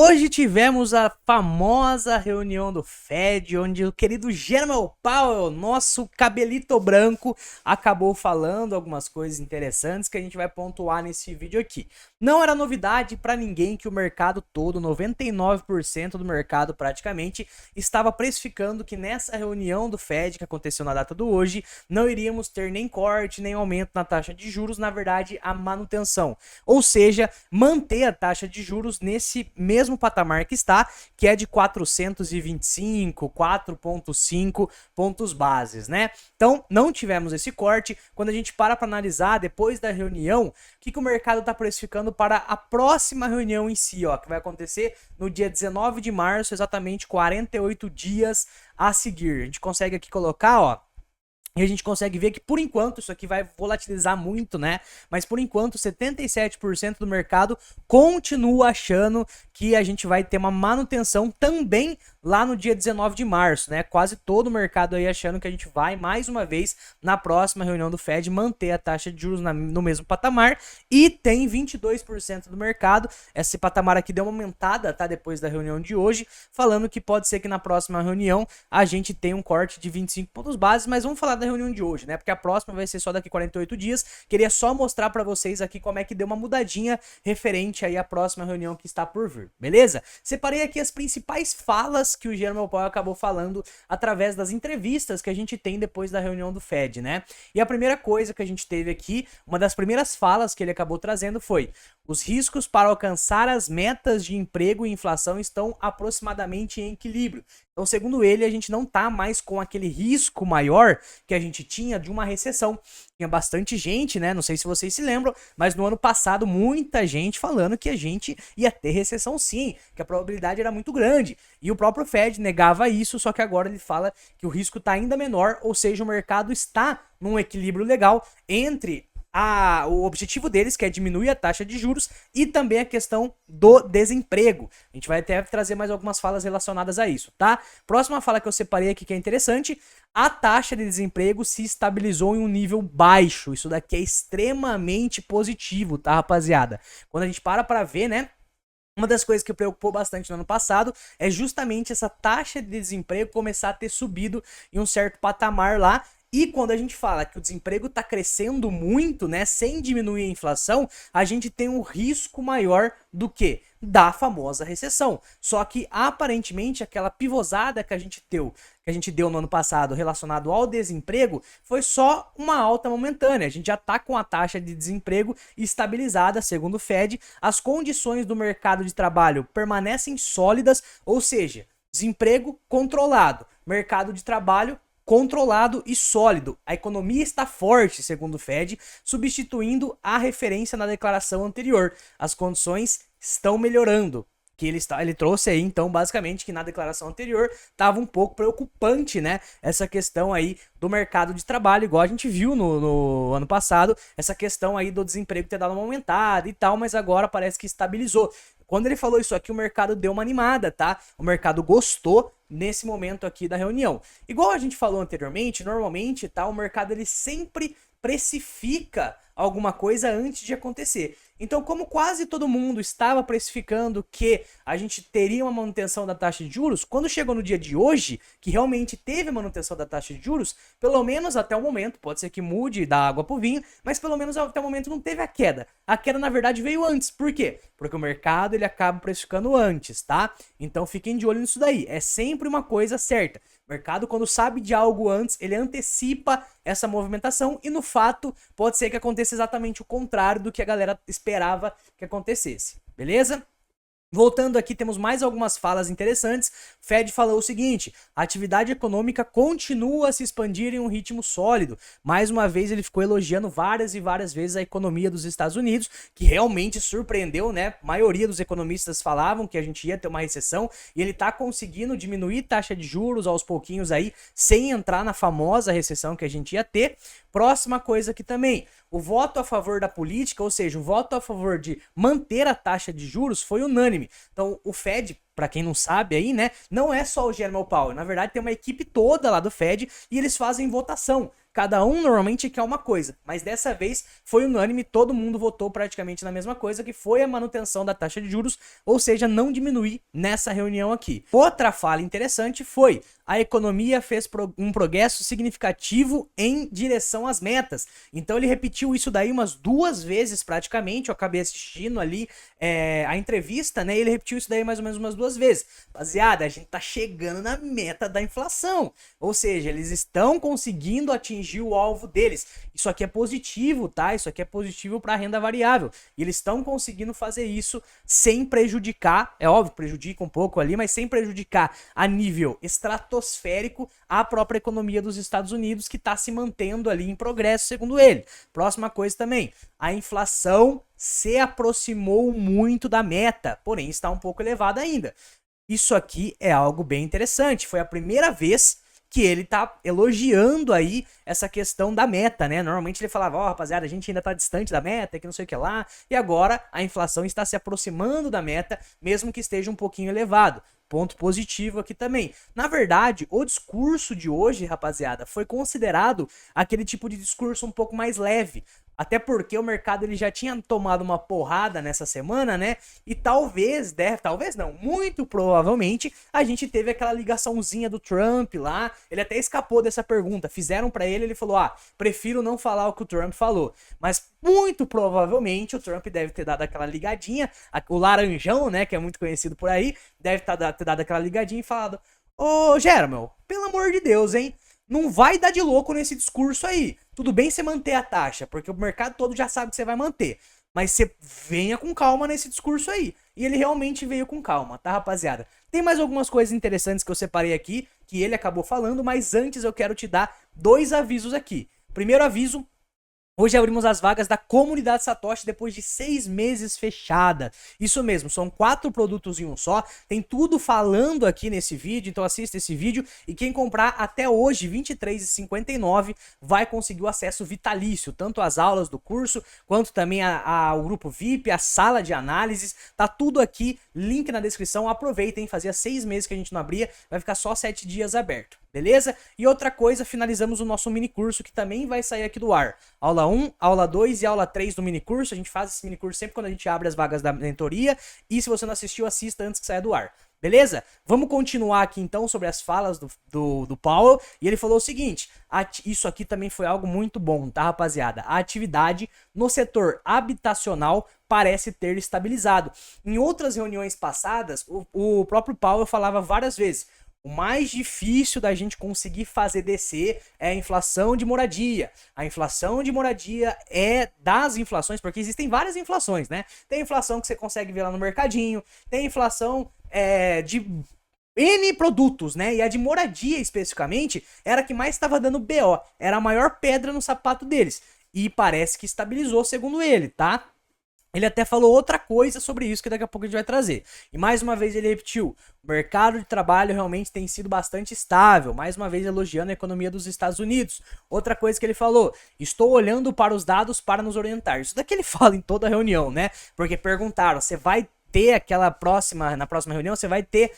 Hoje tivemos a famosa reunião do Fed, onde o querido Jerome Powell, nosso cabelito branco, acabou falando algumas coisas interessantes que a gente vai pontuar nesse vídeo aqui. Não era novidade para ninguém que o mercado todo, 99% do mercado praticamente, estava precificando que nessa reunião do Fed, que aconteceu na data do hoje, não iríamos ter nem corte, nem aumento na taxa de juros, na verdade, a manutenção. Ou seja, manter a taxa de juros nesse mesmo patamar que está, que é de 425, 4,5 pontos bases, né? Então, não tivemos esse corte. Quando a gente para analisar, depois da reunião, o que o mercado está precificando para a próxima reunião em si, ó, que vai acontecer no dia 19 de março, exatamente 48 dias a seguir. A gente consegue aqui colocar, ó, e a gente consegue ver que, por enquanto, isso aqui vai volatilizar muito, né? Mas, por enquanto, 77% do mercado continua achando que a gente vai ter uma manutenção também lá no dia 19 de março, né? Quase todo o mercado aí achando que a gente vai, mais uma vez, na próxima reunião do Fed, manter a taxa de juros no mesmo patamar. E tem 22% do mercado. Esse patamar aqui deu uma aumentada, tá? Depois da reunião de hoje, falando que pode ser que na próxima reunião a gente tenha um corte de 25 pontos bases, mas vamos falar da reunião de hoje, né? Porque a próxima vai ser só daqui 48 dias. Queria só mostrar para vocês aqui como é que deu uma mudadinha referente aí à próxima reunião que está por vir, beleza? Separei aqui as principais falas que o Jerome Powell acabou falando através das entrevistas que a gente tem depois da reunião do Fed, né? E a primeira coisa que a gente teve aqui, uma das primeiras falas que ele acabou trazendo foi: os riscos para alcançar as metas de emprego e inflação estão aproximadamente em equilíbrio. Então, segundo ele, a gente não tá mais com aquele risco maior que a gente tinha de uma recessão. Tinha bastante gente, né? Não sei se vocês se lembram, mas no ano passado muita gente falando que a gente ia ter recessão sim, que a probabilidade era muito grande. E o próprio Fed negava isso, só que agora ele fala que o risco está ainda menor, ou seja, o mercado está num equilíbrio legal entre o objetivo deles, que é diminuir a taxa de juros, e também a questão do desemprego. A gente vai até trazer mais algumas falas relacionadas a isso, tá? Próxima fala que eu separei aqui que é interessante: a taxa de desemprego se estabilizou em um nível baixo. Isso daqui é extremamente positivo, tá, rapaziada? Quando a gente para ver, né? Uma das coisas que preocupou bastante no ano passado é justamente essa taxa de desemprego começar a ter subido em um certo patamar lá. E quando a gente fala que o desemprego está crescendo muito, né, sem diminuir a inflação, a gente tem um risco maior do que? Da famosa recessão. Só que, aparentemente, aquela pivôzada que a gente deu no ano passado relacionado ao desemprego foi só uma alta momentânea. A gente já está com a taxa de desemprego estabilizada, segundo o Fed. As condições do mercado de trabalho permanecem sólidas, ou seja, desemprego controlado, mercado de trabalho controlado e sólido. A economia está forte, segundo o Fed, substituindo a referência na declaração anterior. As condições estão melhorando. Que ele trouxe aí, então, basicamente, que na declaração anterior estava um pouco preocupante, né? Essa questão aí do mercado de trabalho, igual a gente viu no ano passado, essa questão aí do desemprego ter dado uma aumentada e tal, mas agora parece que estabilizou. Quando ele falou isso aqui, o mercado deu uma animada, tá? O mercado gostou nesse momento aqui da reunião. Igual a gente falou anteriormente, normalmente, tá? O mercado ele sempre precifica alguma coisa antes de acontecer. Então, como quase todo mundo estava precificando que a gente teria uma manutenção da taxa de juros, quando chegou no dia de hoje, que realmente teve a manutenção da taxa de juros, pelo menos até o momento, pode ser que mude da água pro vinho, mas pelo menos até o momento não teve a queda. A queda, na verdade, veio antes. Por quê? Porque o mercado ele acaba precificando antes, tá? Então, fiquem de olho nisso daí. É sempre uma coisa certa. O mercado, quando sabe de algo antes, ele antecipa essa movimentação e, no fato, pode ser que aconteça exatamente o contrário do que a galera esperava que acontecesse, beleza? Voltando aqui, temos mais algumas falas interessantes. Fed falou o seguinte: a atividade econômica continua a se expandir em um ritmo sólido. Mais uma vez, ele ficou elogiando várias e várias vezes a economia dos Estados Unidos, que realmente surpreendeu, né? A maioria dos economistas falavam que a gente ia ter uma recessão e ele tá conseguindo diminuir taxa de juros aos pouquinhos aí, sem entrar na famosa recessão que a gente ia ter. Próxima coisa aqui também: o voto a favor da política, ou seja, o voto a favor de manter a taxa de juros foi unânime. Então, o Fed, para quem não sabe aí, né, não é só o Jerome Powell. Na verdade, tem uma equipe toda lá do Fed e eles fazem votação. Cada um normalmente quer uma coisa, mas dessa vez foi unânime, todo mundo votou praticamente na mesma coisa, que foi a manutenção da taxa de juros, ou seja, não diminuir nessa reunião aqui. Outra fala interessante foi: a economia fez um progresso significativo em direção às metas. Então ele repetiu isso daí umas 2 vezes praticamente, eu acabei assistindo ali a entrevista, né, e ele repetiu isso daí mais ou menos umas 2 vezes. Rapaziada, a gente tá chegando na meta da inflação, ou seja, eles estão conseguindo atingir o alvo deles. Isso aqui é positivo, tá? Isso aqui é positivo para a renda variável. E eles estão conseguindo fazer isso sem prejudicar, é óbvio, prejudica um pouco ali, mas sem prejudicar a nível estratosférico a própria economia dos Estados Unidos, que está se mantendo ali em progresso, segundo ele. Próxima coisa também, a inflação se aproximou muito da meta, porém está um pouco elevada ainda. Isso aqui é algo bem interessante. Foi a primeira vez que ele tá elogiando aí essa questão da meta, né? Normalmente ele falava, ó, rapaziada, a gente ainda tá distante da meta, que não sei o que lá, e agora a inflação está se aproximando da meta, mesmo que esteja um pouquinho elevado. Ponto positivo aqui também. Na verdade, o discurso de hoje, rapaziada, foi considerado aquele tipo de discurso um pouco mais leve. Até porque o mercado ele já tinha tomado uma porrada nessa semana, né? E talvez não, muito provavelmente, a gente teve aquela ligaçãozinha do Trump lá. Ele até escapou dessa pergunta. Fizeram pra ele, ele falou, prefiro não falar o que o Trump falou. Mas muito provavelmente o Trump deve ter dado aquela ligadinha. O Laranjão, né, que é muito conhecido por aí, deve ter dado aquela ligadinha e falado, ô Jeromel, pelo amor de Deus, hein? Não vai dar de louco nesse discurso aí. Tudo bem você manter a taxa, porque o mercado todo já sabe que você vai manter. Mas você venha com calma nesse discurso aí. E ele realmente veio com calma, tá, rapaziada? Tem mais algumas coisas interessantes que eu separei aqui, que ele acabou falando, mas antes eu quero te dar 2 avisos aqui. Primeiro aviso: hoje abrimos as vagas da comunidade Satoshi depois de 6 meses fechada. Isso mesmo, são 4 produtos em um só. Tem tudo falando aqui nesse vídeo, então assista esse vídeo. E quem comprar até hoje, R$ 23,59, vai conseguir o acesso vitalício. Tanto às aulas do curso, quanto também ao grupo VIP, a sala de análises. Tá tudo aqui, link na descrição. Aproveitem, fazia 6 meses que a gente não abria, vai ficar só 7 dias aberto. Beleza? E outra coisa, finalizamos o nosso mini curso que também vai sair aqui do ar. Aula 1, aula 2 e aula 3 do mini curso. A gente faz esse mini curso sempre quando a gente abre as vagas da mentoria. E se você não assistiu, assista antes que saia do ar. Beleza? Vamos continuar aqui então sobre as falas do Powell. E ele falou o seguinte: isso aqui também foi algo muito bom, tá, rapaziada? A atividade no setor habitacional parece ter estabilizado. Em outras reuniões passadas, o próprio Powell falava várias vezes: o mais difícil da gente conseguir fazer descer é a inflação de moradia. A inflação de moradia é das inflações, porque existem várias inflações, né? Tem inflação que você consegue ver lá no mercadinho, tem inflação de N produtos, né? E a de moradia, especificamente, era a que mais estava dando BO. Era a maior pedra no sapato deles. E parece que estabilizou, segundo ele, tá? Ele até falou outra coisa sobre isso que daqui a pouco a gente vai trazer. E mais uma vez ele repetiu: o mercado de trabalho realmente tem sido bastante estável. Mais uma vez elogiando a economia dos Estados Unidos. Outra coisa que ele falou: estou olhando para os dados para nos orientar. Isso daqui ele fala em toda reunião, né? Porque perguntaram, você vai ter na próxima reunião, você vai ter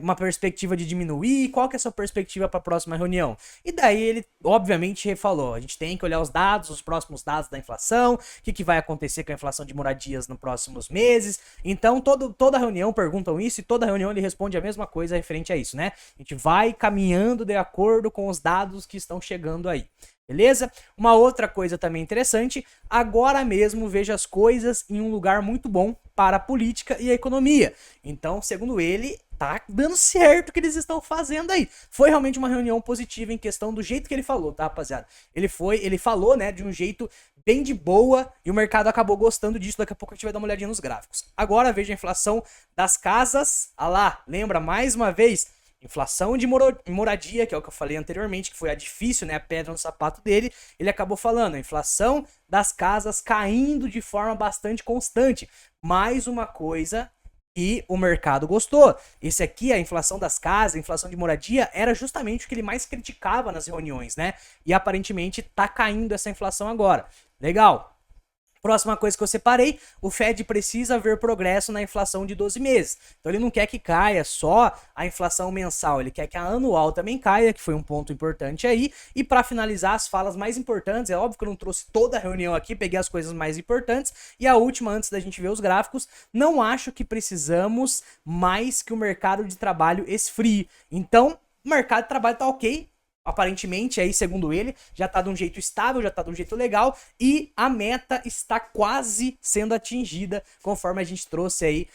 uma perspectiva de diminuir? Qual que é a sua perspectiva para a próxima reunião? E daí ele, obviamente, falou: a gente tem que olhar os dados, os próximos dados da inflação, o que vai acontecer com a inflação de moradias nos próximos meses. Então, toda reunião perguntam isso e toda reunião ele responde a mesma coisa referente a isso, né? A gente vai caminhando de acordo com os dados que estão chegando aí. Beleza? Uma outra coisa também interessante: agora mesmo vejo as coisas em um lugar muito bom para a política e a economia. Então, segundo ele, tá dando certo o que eles estão fazendo aí. Foi realmente uma reunião positiva em questão do jeito que ele falou, tá, rapaziada? Ele falou, né, de um jeito bem de boa e o mercado acabou gostando disso. Daqui a pouco a gente vai dar uma olhadinha nos gráficos. Agora veja a inflação das casas. Ah lá, lembra mais uma vez? Inflação de moradia, que é o que eu falei anteriormente, que foi a difícil, né, a pedra no sapato dele. Ele acabou falando: a inflação das casas caindo de forma bastante constante. Mais uma coisa e o mercado gostou. Esse aqui, a inflação das casas, a inflação de moradia, era justamente o que ele mais criticava nas reuniões, né? E aparentemente tá caindo essa inflação agora. Legal. Próxima coisa que eu separei, o Fed precisa ver progresso na inflação de 12 meses. Então ele não quer que caia só a inflação mensal, ele quer que a anual também caia, que foi um ponto importante aí. E para finalizar as falas mais importantes, é óbvio que eu não trouxe toda a reunião aqui, peguei as coisas mais importantes. E a última, antes da gente ver os gráficos, não acho que precisamos mais que o mercado de trabalho esfrie. Então, o mercado de trabalho tá ok. Aparentemente, aí, segundo ele, já tá de um jeito estável, já tá de um jeito legal e a meta está quase sendo atingida, conforme a gente trouxe aí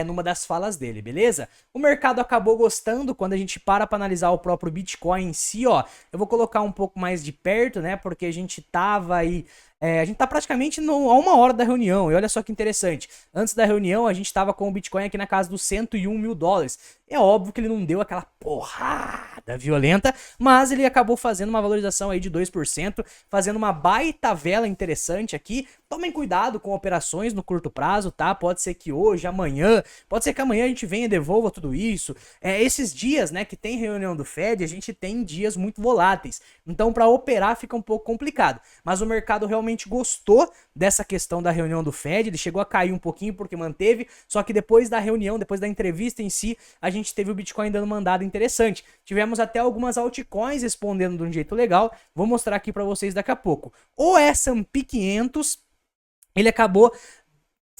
numa das falas dele, beleza? O mercado acabou gostando quando a gente para analisar o próprio Bitcoin em si, ó. Eu vou colocar um pouco mais de perto, né, porque a gente tava aí... a gente tá praticamente a 1 hora da reunião, e olha só que interessante. Antes da reunião, a gente tava com o Bitcoin aqui na casa dos 101 mil dólares. É óbvio que ele não deu aquela porrada violenta, mas ele acabou fazendo uma valorização aí de 2%, fazendo uma baita vela interessante aqui. Tomem cuidado com operações no curto prazo, tá? Pode ser que hoje, amanhã, pode ser que amanhã a gente venha e devolva tudo isso. Esses dias, né, que tem reunião do Fed, a gente tem dias muito voláteis. Então, para operar fica um pouco complicado. Mas o mercado realmente gostou dessa questão da reunião do Fed, ele chegou a cair um pouquinho porque manteve, só que depois da reunião, depois da entrevista em si, a gente teve o Bitcoin dando mandada interessante. Tivemos até algumas altcoins respondendo de um jeito legal, vou mostrar aqui para vocês daqui a pouco. O S&P 500, ele acabou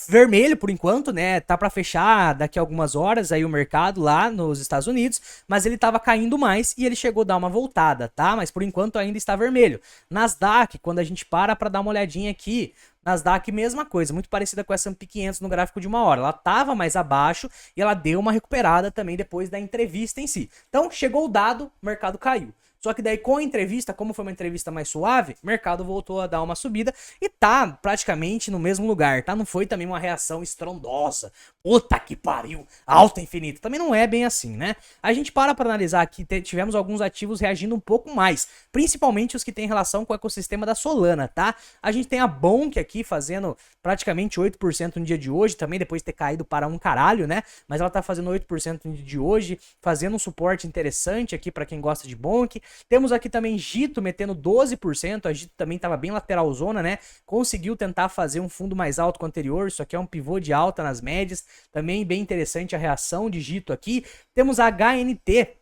vermelho por enquanto, né? Tá para fechar daqui a algumas horas aí o mercado lá nos Estados Unidos, mas ele tava caindo mais e ele chegou a dar uma voltada, tá? Mas por enquanto ainda está vermelho. Nasdaq, quando a gente para dar uma olhadinha aqui, Nasdaq mesma coisa, muito parecida com a S&P 500 no gráfico de 1 hora. Ela tava mais abaixo e ela deu uma recuperada também depois da entrevista em si. Então, chegou o dado, o mercado caiu. Só que daí com a entrevista, como foi uma entrevista mais suave, o mercado voltou a dar uma subida e tá praticamente no mesmo lugar, tá? Não foi também uma reação estrondosa. Puta que pariu, alta infinita. Também não é bem assim, né? A gente para analisar aqui, tivemos alguns ativos reagindo um pouco mais, principalmente os que têm relação com o ecossistema da Solana, tá? A gente tem a Bonk aqui fazendo praticamente 8% no dia de hoje, também depois de ter caído para um caralho, né? Mas ela tá fazendo 8% no dia de hoje, fazendo um suporte interessante aqui para quem gosta de Bonk. Temos aqui também Gito metendo 12%, a Gito também estava bem lateralzona, né? Conseguiu tentar fazer um fundo mais alto que o anterior, isso aqui é um pivô de alta nas médias, também bem interessante a reação de Gito aqui. Temos a HNT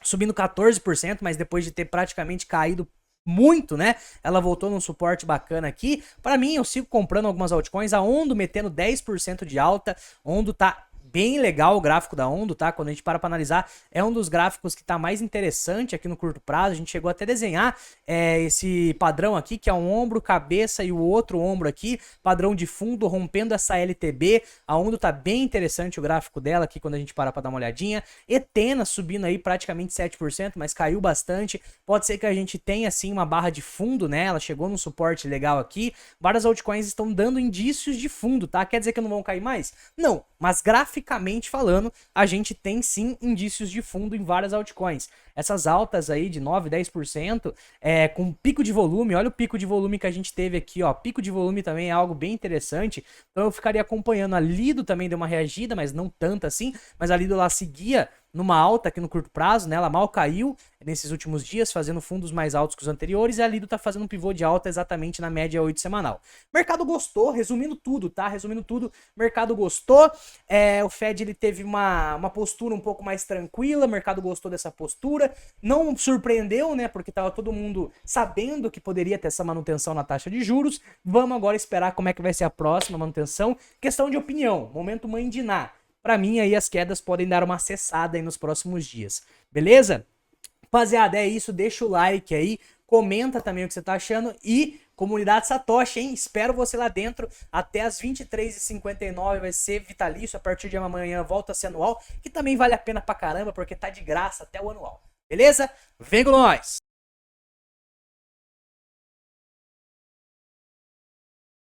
subindo 14%, mas depois de ter praticamente caído muito, né? Ela voltou num suporte bacana aqui. Para mim, eu sigo comprando algumas altcoins, a Ondo metendo 10% de alta, Ondo tá bem legal o gráfico da Ondo, tá? Quando a gente para analisar, é um dos gráficos que tá mais interessante aqui no curto prazo. A gente chegou até a desenhar esse padrão aqui, que é um ombro, cabeça e o outro ombro aqui, padrão de fundo, rompendo essa LTB. A Ondo tá bem interessante o gráfico dela aqui, quando a gente para dar uma olhadinha. Etena subindo aí praticamente 7%, mas caiu bastante. Pode ser que a gente tenha, assim, uma barra de fundo, né? Ela chegou num suporte legal aqui. Várias altcoins estão dando indícios de fundo, tá? Quer dizer que não vão cair mais? Não, mas graficamente falando, a gente tem sim indícios de fundo em várias altcoins. Essas altas aí de 9, 10%, com pico de volume, olha o pico de volume que a gente teve aqui, ó. Pico de volume também é algo bem interessante. Então eu ficaria acompanhando. A Lido também deu uma reagida, mas não tanto assim. Mas a Lido ela seguia numa alta aqui no curto prazo, né? Ela mal caiu nesses últimos dias, fazendo fundos mais altos que os anteriores, e a Lido tá fazendo um pivô de alta exatamente na média 8 semanal. Mercado gostou, resumindo tudo, tá? Resumindo tudo, mercado gostou. O Fed ele teve uma postura um pouco mais tranquila, o mercado gostou dessa postura, não surpreendeu, né? Porque tava todo mundo sabendo que poderia ter essa manutenção na taxa de juros. Vamos agora esperar como é que vai ser a próxima manutenção. Questão de opinião, momento mãe de Ná. Pra mim aí as quedas podem dar uma acessada aí nos próximos dias, beleza? Rapaziada, é isso, deixa o like aí, comenta também o que você tá achando e comunidade Satoshi, hein? Espero você lá dentro até as 23h59, vai ser vitalício, a partir de amanhã volta a ser anual, que também vale a pena pra caramba, porque tá de graça até o anual, beleza? Vem com nós!